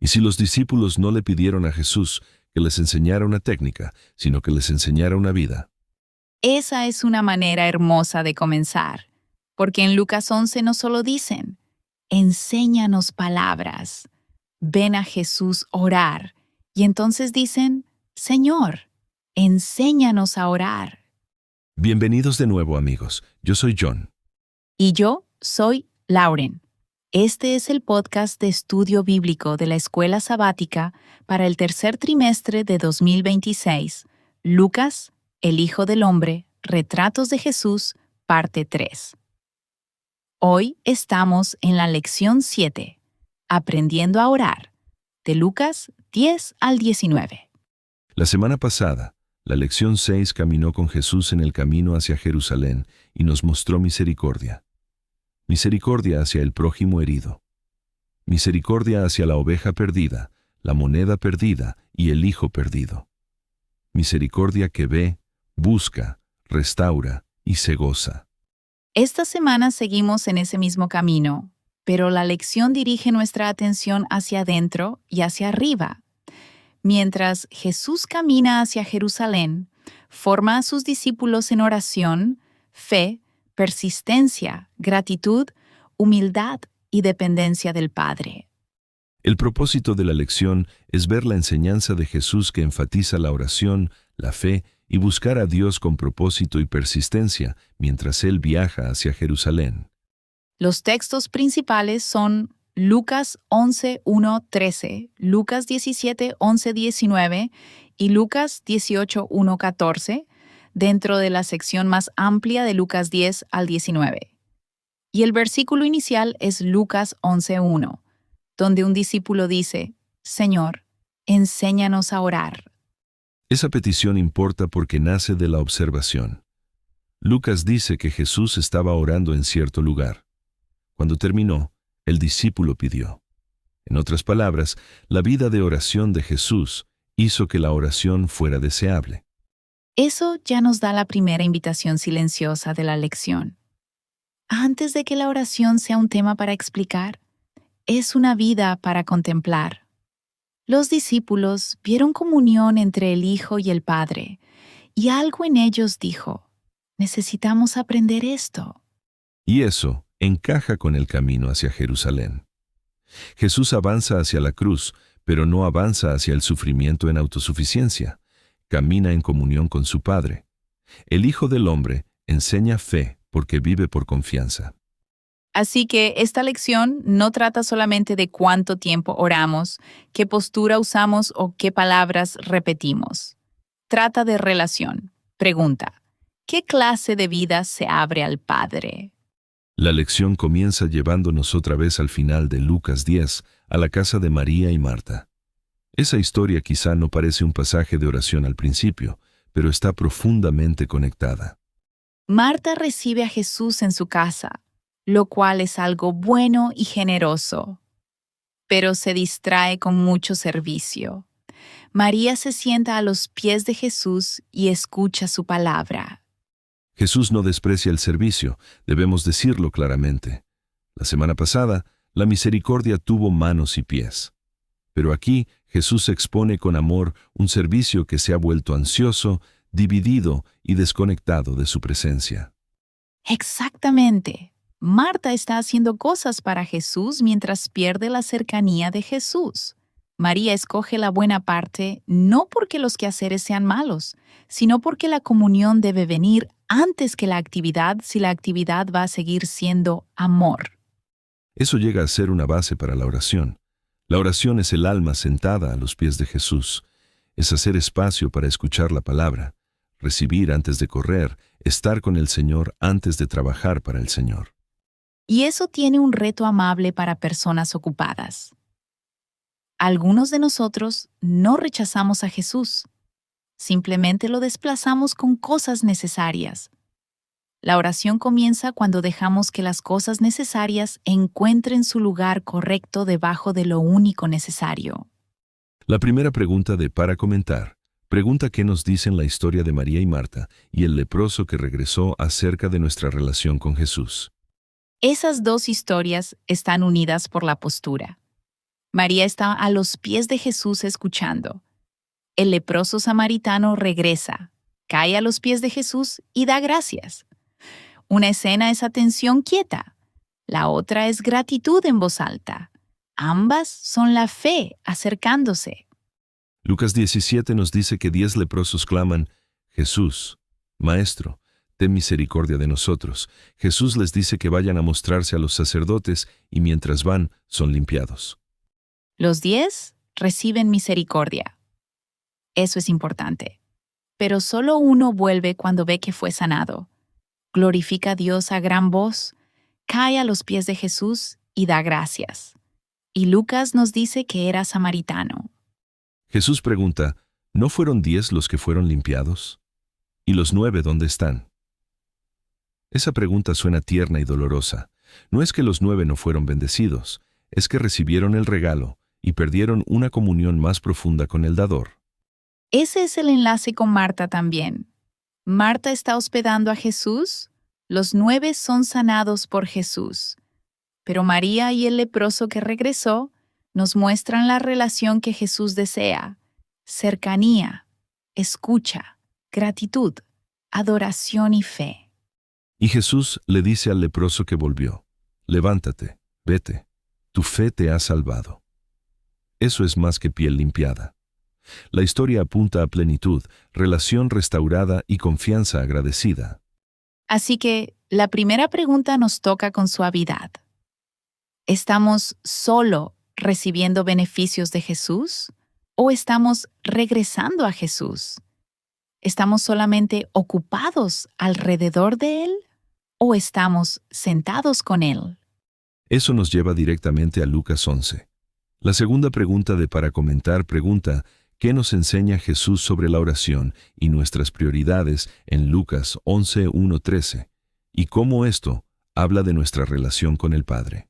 Y si los discípulos no le pidieron a Jesús que les enseñara una técnica, sino que les enseñara una vida. Esa es una manera hermosa de comenzar, porque en Lucas 11 no solo dicen, enséñanos palabras, ven a Jesús orar, y entonces dicen, Señor, enséñanos a orar. Bienvenidos de nuevo, amigos. Yo soy John. Y yo soy Lauren. Este es el podcast de estudio bíblico de la Escuela Sabática para el tercer trimestre de 2026. Lucas, el Hijo del Hombre, Retratos de Jesús, parte 3. Hoy estamos en la lección 7, Aprendiendo a orar, de Lucas 10 al 19. La semana pasada, la lección 6 caminó con Jesús en el camino hacia Jerusalén y nos mostró misericordia. Misericordia hacia el prójimo herido. Misericordia hacia la oveja perdida, la moneda perdida y el hijo perdido. Misericordia que ve, busca, restaura y se goza. Esta semana seguimos en ese mismo camino, pero la lección dirige nuestra atención hacia adentro y hacia arriba. Mientras Jesús camina hacia Jerusalén, forma a sus discípulos en oración, fe, persistencia, gratitud, humildad y dependencia del Padre. El propósito de la lección es ver la enseñanza de Jesús que enfatiza la oración, la fe y buscar a Dios con propósito y persistencia mientras Él viaja hacia Jerusalén. Los textos principales son Lucas 11, 1, 13, Lucas 17, 11, 19 y Lucas 18, 1, 14, dentro de la sección más amplia de Lucas 10 al 19. Y el versículo inicial es Lucas 11, 1, donde un discípulo dice, Señor, enséñanos a orar. Esa petición importa porque nace de la observación. Lucas dice que Jesús estaba orando en cierto lugar. Cuando terminó, el discípulo pidió. En otras palabras, la vida de oración de Jesús hizo que la oración fuera deseable. Eso ya nos da la primera invitación silenciosa de la lección. Antes de que la oración sea un tema para explicar, es una vida para contemplar. Los discípulos vieron comunión entre el Hijo y el Padre, y algo en ellos dijo, necesitamos aprender esto. Y eso encaja con el camino hacia Jerusalén. Jesús avanza hacia la cruz, pero no avanza hacia el sufrimiento en autosuficiencia. Camina en comunión con su Padre. El Hijo del Hombre enseña fe porque vive por confianza. Así que esta lección no trata solamente de cuánto tiempo oramos, qué postura usamos o qué palabras repetimos. Trata de relación. Pregunta, ¿qué clase de vida se abre al Padre? La lección comienza llevándonos otra vez al final de Lucas 10, a la casa de María y Marta. Esa historia quizá no parece un pasaje de oración al principio, pero está profundamente conectada. Marta recibe a Jesús en su casa, lo cual es algo bueno y generoso, pero se distrae con mucho servicio. María se sienta a los pies de Jesús y escucha su palabra. Jesús no desprecia el servicio, debemos decirlo claramente. La semana pasada, la misericordia tuvo manos y pies. Pero aquí, Jesús expone con amor un servicio que se ha vuelto ansioso, dividido y desconectado de su presencia. Exactamente. Marta está haciendo cosas para Jesús mientras pierde la cercanía de Jesús. María escoge la buena parte no porque los quehaceres sean malos, sino porque la comunión debe venir antes que la actividad si la actividad va a seguir siendo amor. Eso llega a ser una base para la oración. La oración es el alma sentada a los pies de Jesús. Es hacer espacio para escuchar la palabra, recibir antes de correr, estar con el Señor antes de trabajar para el Señor. Y eso tiene un reto amable para personas ocupadas. Algunos de nosotros no rechazamos a Jesús, simplemente lo desplazamos con cosas necesarias. La oración comienza cuando dejamos que las cosas necesarias encuentren su lugar correcto debajo de lo único necesario. La primera pregunta de Para Comentar pregunta qué nos dicen la historia de María y Marta y el leproso que regresó acerca de nuestra relación con Jesús. Esas dos historias están unidas por la postura. María está a los pies de Jesús escuchando. El leproso samaritano regresa, cae a los pies de Jesús y da gracias. Una escena es atención quieta, la otra es gratitud en voz alta. Ambas son la fe acercándose. Lucas 17 nos dice que 10 leprosos claman, Jesús, Maestro, ten misericordia de nosotros. Jesús les dice que vayan a mostrarse a los sacerdotes y mientras van, son limpiados. Los 10 reciben misericordia. Eso es importante. Pero solo uno vuelve cuando ve que fue sanado. Glorifica a Dios a gran voz, cae a los pies de Jesús y da gracias. Y Lucas nos dice que era samaritano. Jesús pregunta, ¿no fueron 10 los que fueron limpiados? ¿Y los 9 dónde están? Esa pregunta suena tierna y dolorosa. No es que los 9 no fueron bendecidos, es que recibieron el regalo y perdieron una comunión más profunda con el dador. Ese es el enlace con Marta también. Marta está hospedando a Jesús, los 9 son sanados por Jesús. Pero María y el leproso que regresó nos muestran la relación que Jesús desea: cercanía, escucha, gratitud, adoración y fe. Y Jesús le dice al leproso que volvió, levántate, vete, tu fe te ha salvado. Eso es más que piel limpiada. La historia apunta a plenitud, relación restaurada y confianza agradecida. Así que la primera pregunta nos toca con suavidad. ¿Estamos solo recibiendo beneficios de Jesús o estamos regresando a Jesús? ¿Estamos solamente ocupados alrededor de Él o estamos sentados con Él? Eso nos lleva directamente a Lucas 11. La segunda pregunta de Para Comentar pregunta, ¿qué nos enseña Jesús sobre la oración y nuestras prioridades en Lucas 11:1-13? Y cómo esto habla de nuestra relación con el Padre.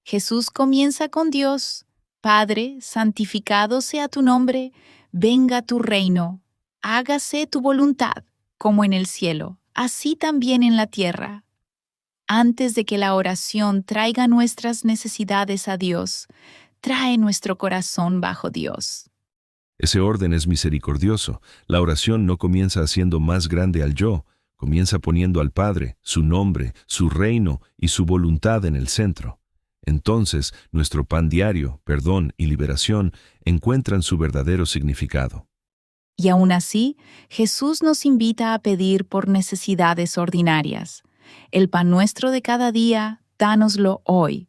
Jesús comienza con Dios: Padre, santificado sea tu nombre, venga tu reino, hágase tu voluntad, como en el cielo, así también en la tierra. Antes de que la oración traiga nuestras necesidades a Dios, trae nuestro corazón bajo Dios. Ese orden es misericordioso. La oración no comienza haciendo más grande al yo, comienza poniendo al Padre, su nombre, su reino y su voluntad en el centro. Entonces, nuestro pan diario, perdón y liberación encuentran su verdadero significado. Y aún así, Jesús nos invita a pedir por necesidades ordinarias. El pan nuestro de cada día, dánoslo hoy.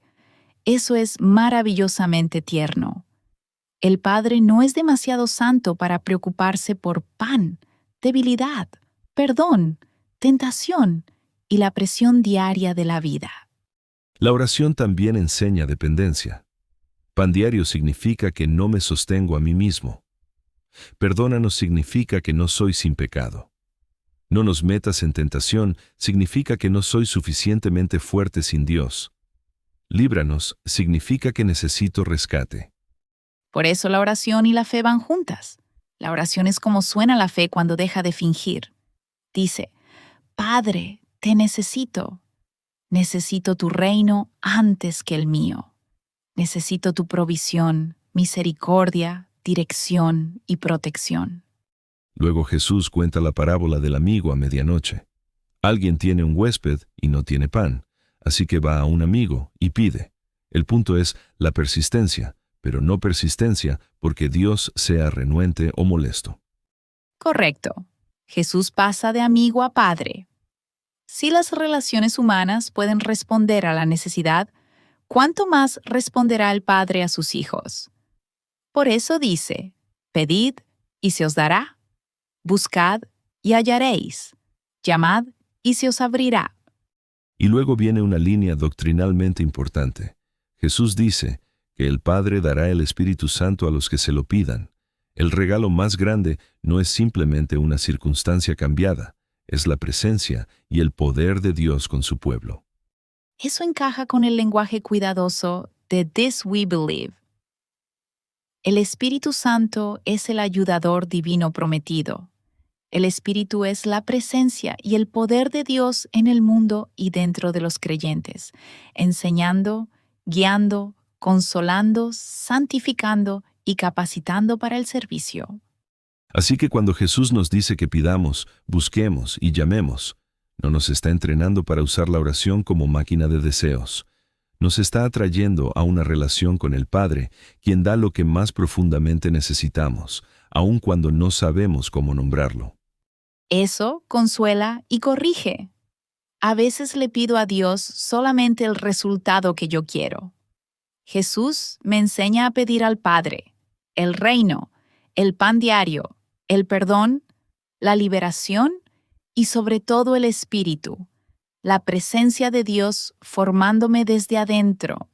Eso es maravillosamente tierno. El Padre no es demasiado santo para preocuparse por pan, debilidad, perdón, tentación y la presión diaria de la vida. La oración también enseña dependencia. Pan diario significa que no me sostengo a mí mismo. Perdónanos significa que no soy sin pecado. No nos metas en tentación significa que no soy suficientemente fuerte sin Dios. Líbranos significa que necesito rescate. Por eso la oración y la fe van juntas. La oración es como suena la fe cuando deja de fingir. Dice, Padre, te necesito. Necesito tu reino antes que el mío. Necesito tu provisión, misericordia, dirección y protección. Luego Jesús cuenta la parábola del amigo a medianoche. Alguien tiene un huésped y no tiene pan, así que va a un amigo y pide. El punto es la persistencia, pero no persistencia porque Dios sea renuente o molesto. Correcto. Jesús pasa de amigo a padre. Si las relaciones humanas pueden responder a la necesidad, ¿cuánto más responderá el Padre a sus hijos? Por eso dice, pedid y se os dará, buscad y hallaréis, llamad y se os abrirá. Y luego viene una línea doctrinalmente importante. Jesús dice que el Padre dará el Espíritu Santo a los que se lo pidan. El regalo más grande no es simplemente una circunstancia cambiada, es la presencia y el poder de Dios con su pueblo. Eso encaja con el lenguaje cuidadoso de This We Believe. El Espíritu Santo es el ayudador divino prometido. El Espíritu es la presencia y el poder de Dios en el mundo y dentro de los creyentes, enseñando, guiando, consolando, santificando y capacitando para el servicio. Así que cuando Jesús nos dice que pidamos, busquemos y llamemos, no nos está entrenando para usar la oración como máquina de deseos. Nos está atrayendo a una relación con el Padre, quien da lo que más profundamente necesitamos, aun cuando no sabemos cómo nombrarlo. Eso consuela y corrige. A veces le pido a Dios solamente el resultado que yo quiero. Jesús me enseña a pedir al Padre, el reino, el pan diario, el perdón, la liberación y sobre todo el Espíritu, la presencia de Dios formándome desde adentro.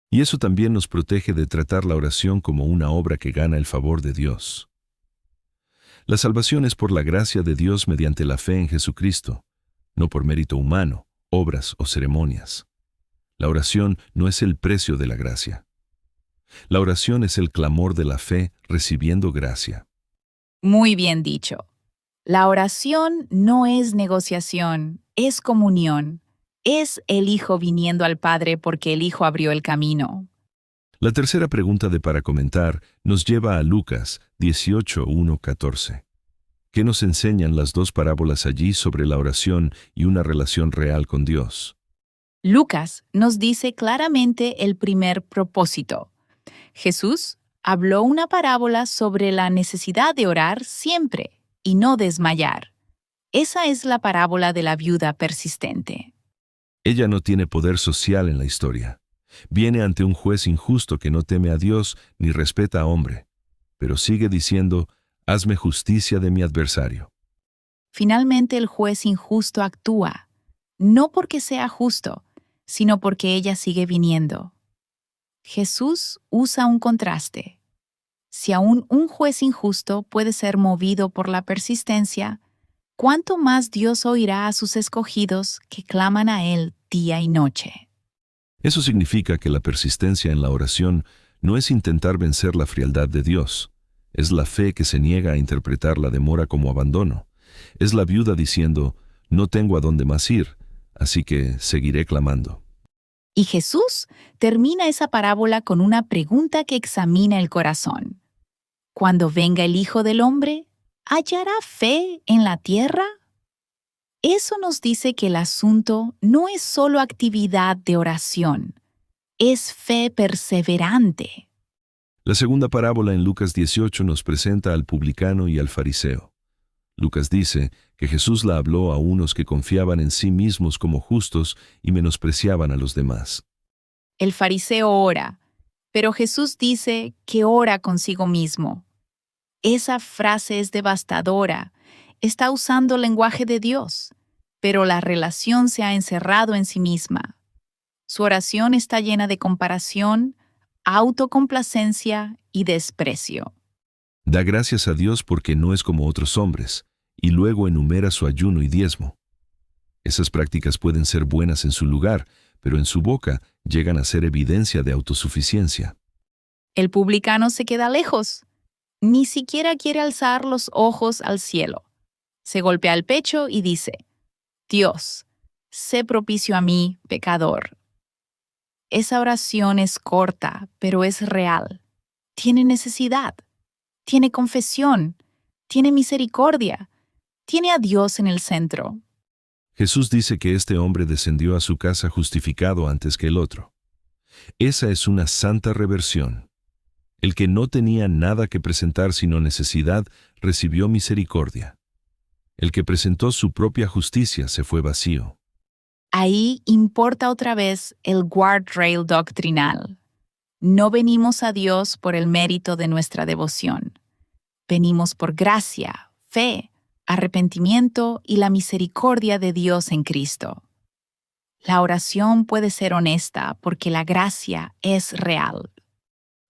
Y eso también nos protege de tratar la oración como una obra que gana el favor de Dios. La salvación es por la gracia de Dios mediante la fe en Jesucristo, no por mérito humano, obras o ceremonias. La oración no es el precio de la gracia. La oración es el clamor de la fe recibiendo gracia. Muy bien dicho. La oración no es negociación, es comunión. Es el Hijo viniendo al Padre porque el Hijo abrió el camino. La tercera pregunta de para comentar nos lleva a Lucas 18:1-14. ¿Qué nos enseñan las dos parábolas allí sobre la oración y una relación real con Dios? Lucas nos dice claramente el primer propósito. Jesús habló una parábola sobre la necesidad de orar siempre y no desmayar. Esa es la parábola de la viuda persistente. Ella no tiene poder social en la historia. Viene ante un juez injusto que no teme a Dios ni respeta a hombre, pero sigue diciendo, hazme justicia de mi adversario. Finalmente el juez injusto actúa, no porque sea justo, sino porque ella sigue viniendo. Jesús usa un contraste. Si aún un juez injusto puede ser movido por la persistencia, ¿cuánto más Dios oirá a sus escogidos que claman a Él día y noche? Eso significa que la persistencia en la oración no es intentar vencer la frialdad de Dios. Es la fe que se niega a interpretar la demora como abandono. Es la viuda diciendo, no tengo a dónde más ir, así que seguiré clamando. Y Jesús termina esa parábola con una pregunta que examina el corazón. Cuando venga el Hijo del Hombre, ¿hallará fe en la tierra? Eso nos dice que el asunto no es solo actividad de oración, es fe perseverante. La segunda parábola en Lucas 18 nos presenta al publicano y al fariseo. Lucas dice que Jesús la habló a unos que confiaban en sí mismos como justos y menospreciaban a los demás. El fariseo ora, pero Jesús dice que ora consigo mismo. Esa frase es devastadora. Está usando el lenguaje de Dios, pero la relación se ha encerrado en sí misma. Su oración está llena de comparación, autocomplacencia y desprecio. Da gracias a Dios porque no es como otros hombres, y luego enumera su ayuno y diezmo. Esas prácticas pueden ser buenas en su lugar, pero en su boca llegan a ser evidencia de autosuficiencia. El publicano se queda lejos. Ni siquiera quiere alzar los ojos al cielo. Se golpea el pecho y dice, Dios, sé propicio a mí, pecador. Esa oración es corta, pero es real. Tiene necesidad, tiene confesión, tiene misericordia, tiene a Dios en el centro. Jesús dice que este hombre descendió a su casa justificado antes que el otro. Esa es una santa reversión. El que no tenía nada que presentar sino necesidad, recibió misericordia. El que presentó su propia justicia se fue vacío. Ahí importa otra vez el guardrail doctrinal. No venimos a Dios por el mérito de nuestra devoción. Venimos por gracia, fe, arrepentimiento y la misericordia de Dios en Cristo. La oración puede ser honesta porque la gracia es real.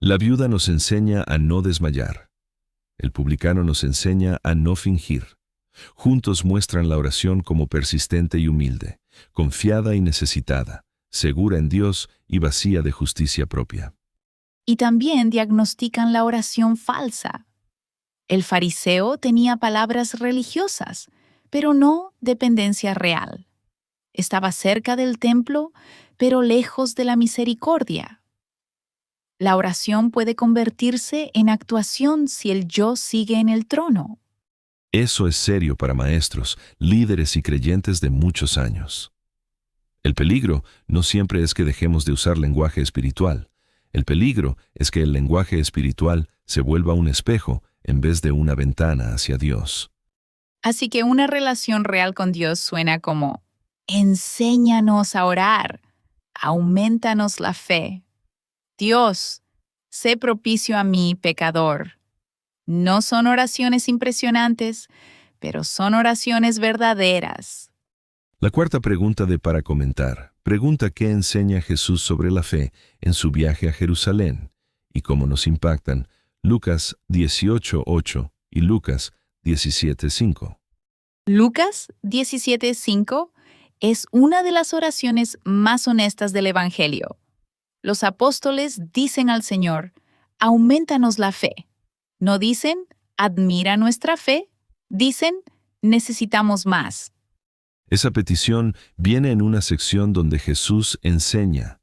La viuda nos enseña a no desmayar. El publicano nos enseña a no fingir. Juntos muestran la oración como persistente y humilde, confiada y necesitada, segura en Dios y vacía de justicia propia. Y también diagnostican la oración falsa. El fariseo tenía palabras religiosas, pero no dependencia real. Estaba cerca del templo, pero lejos de la misericordia. La oración puede convertirse en actuación si el yo sigue en el trono. Eso es serio para maestros, líderes y creyentes de muchos años. El peligro no siempre es que dejemos de usar lenguaje espiritual. El peligro es que el lenguaje espiritual se vuelva un espejo en vez de una ventana hacia Dios. Así que una relación real con Dios suena como: enséñanos a orar, aumentanos la fe. Dios, sé propicio a mí, pecador. No son oraciones impresionantes, pero son oraciones verdaderas. La cuarta pregunta de para comentar pregunta qué enseña Jesús sobre la fe en su viaje a Jerusalén y cómo nos impactan Lucas 18:8 y Lucas 17:5. Lucas 17:5 es una de las oraciones más honestas del Evangelio. Los apóstoles dicen al Señor: aumentanos la fe. No dicen: admira nuestra fe. Dicen: necesitamos más. Esa petición viene en una sección donde Jesús enseña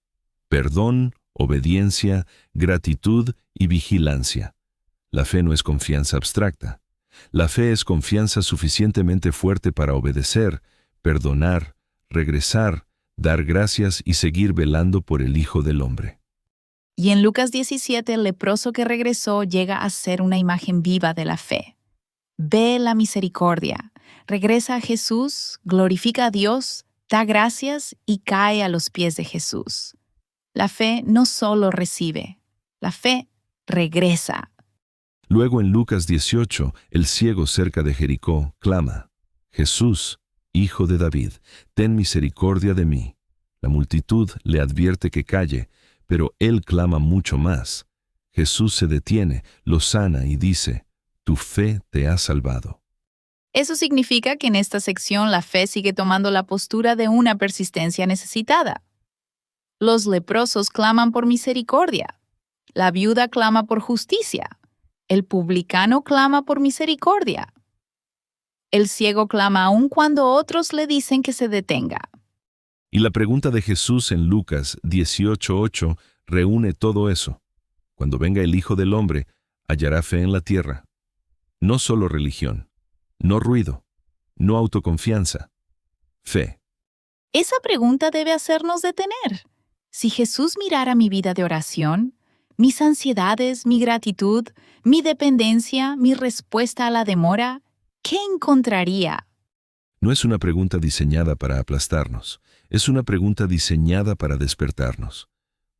perdón, obediencia, gratitud y vigilancia. La fe no es confianza abstracta. La fe es confianza suficientemente fuerte para obedecer, perdonar, regresar, dar gracias y seguir velando por el Hijo del Hombre. Y en Lucas 17, el leproso que regresó llega a ser una imagen viva de la fe. Ve la misericordia, regresa a Jesús, glorifica a Dios, da gracias y cae a los pies de Jesús. La fe no solo recibe, la fe regresa. Luego en Lucas 18, el ciego cerca de Jericó clama: Jesús, Hijo de David, ten misericordia de mí. La multitud le advierte que calle, pero él clama mucho más. Jesús se detiene, lo sana y dice: tu fe te ha salvado. Eso significa que en esta sección la fe sigue tomando la postura de una persistencia necesitada. Los leprosos claman por misericordia. La viuda clama por justicia. El publicano clama por misericordia. El ciego clama aun cuando otros le dicen que se detenga. Y la pregunta de Jesús en Lucas 18:8 reúne todo eso. Cuando venga el Hijo del Hombre, hallará fe en la tierra. No solo religión, no ruido, no autoconfianza, fe. Esa pregunta debe hacernos detener. Si Jesús mirara mi vida de oración, mis ansiedades, mi gratitud, mi dependencia, mi respuesta a la demora, ¿qué encontraría? No es una pregunta diseñada para aplastarnos, es una pregunta diseñada para despertarnos.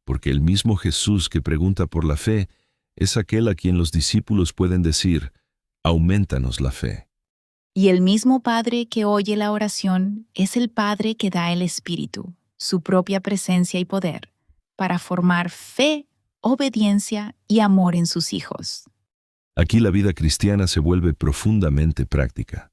Porque el mismo Jesús que pregunta por la fe es aquel a quien los discípulos pueden decir: aumentanos la fe. Y el mismo Padre que oye la oración es el Padre que da el Espíritu, su propia presencia y poder, para formar fe, obediencia y amor en sus hijos. Aquí la vida cristiana se vuelve profundamente práctica.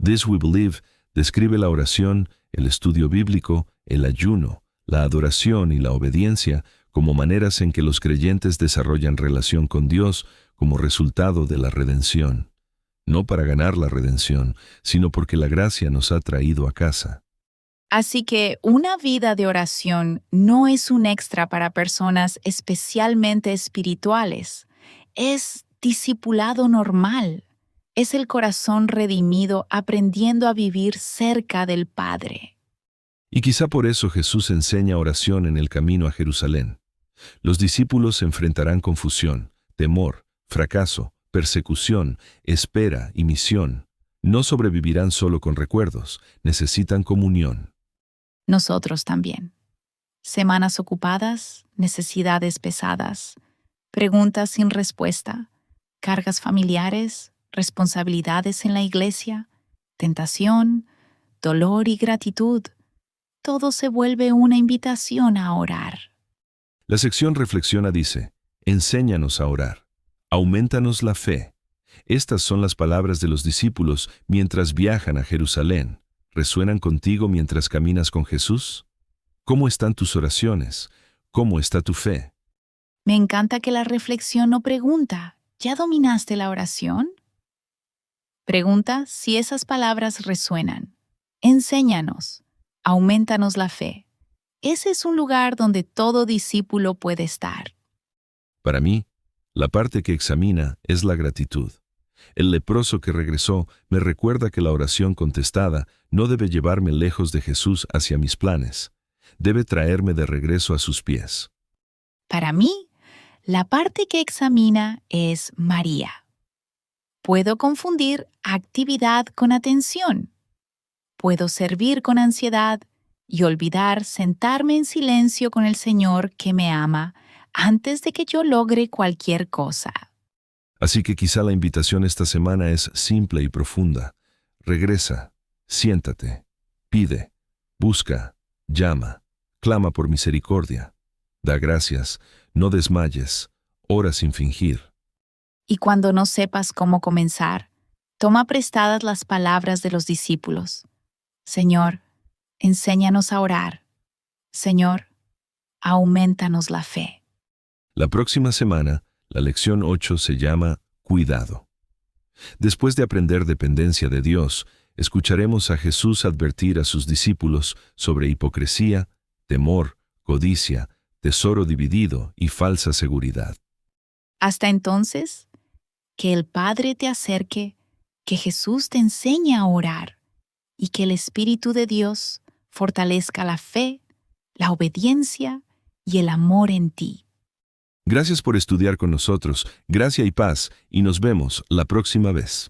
This We Believe describe la oración, el estudio bíblico, el ayuno, la adoración y la obediencia como maneras en que los creyentes desarrollan relación con Dios como resultado de la redención. No para ganar la redención, sino porque la gracia nos ha traído a casa. Así que una vida de oración no es un extra para personas especialmente espirituales. Es discipulado normal. Es el corazón redimido aprendiendo a vivir cerca del Padre. Y quizá por eso Jesús enseña oración en el camino a Jerusalén. Los discípulos enfrentarán confusión, temor, fracaso, persecución, espera y misión. No sobrevivirán solo con recuerdos, necesitan comunión. Nosotros también. Semanas ocupadas, necesidades pesadas, preguntas sin respuesta, cargas familiares, responsabilidades en la iglesia, tentación, dolor y gratitud. Todo se vuelve una invitación a orar. La sección Reflexiona dice: enséñanos a orar, aumentanos la fe. Estas son las palabras de los discípulos mientras viajan a Jerusalén. ¿Resuenan contigo mientras caminas con Jesús? ¿Cómo están tus oraciones? ¿Cómo está tu fe? Me encanta que la reflexión no pregunta: ¿ya dominaste la oración? Pregunta si esas palabras resuenan. Enséñanos, aumentanos la fe. Ese es un lugar donde todo discípulo puede estar. Para mí, la parte que examina es la gratitud. El leproso que regresó me recuerda que la oración contestada no debe llevarme lejos de Jesús hacia mis planes. Debe traerme de regreso a sus pies. Para mí, la parte que examina es María. Puedo confundir actividad con atención. Puedo servir con ansiedad y olvidar sentarme en silencio con el Señor que me ama antes de que yo logre cualquier cosa. Así que quizá la invitación esta semana es simple y profunda. Regresa, siéntate, pide, busca, llama, clama por misericordia. Da gracias, no desmayes, ora sin fingir. Y cuando no sepas cómo comenzar, toma prestadas las palabras de los discípulos. Señor, enséñanos a orar. Señor, aumentanos la fe. La próxima semana, la lección 8 se llama Cuidado. Después de aprender dependencia de Dios, escucharemos a Jesús advertir a sus discípulos sobre hipocresía, temor, codicia, tesoro dividido y falsa seguridad. Hasta entonces, que el Padre te acerque, que Jesús te enseñe a orar y que el Espíritu de Dios fortalezca la fe, la obediencia y el amor en ti. Gracias por estudiar con nosotros, gracia y paz, y nos vemos la próxima vez.